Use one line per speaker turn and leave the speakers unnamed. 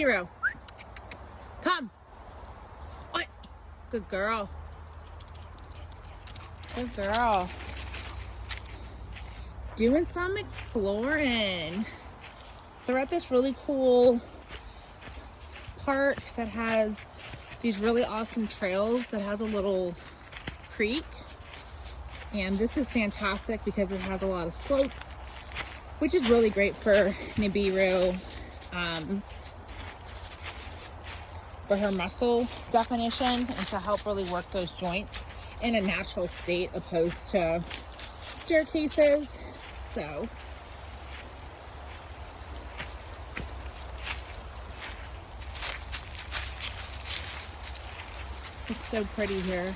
Hero, come. What? Good girl. Good girl. Doing some exploring. They're at this really cool park that has these really awesome trails that has a little creek. And this is fantastic because it has a lot of slopes, which is really great for Nibiru, for her muscle definition and to help really work those joints in a natural state opposed to staircases. So it's so pretty here.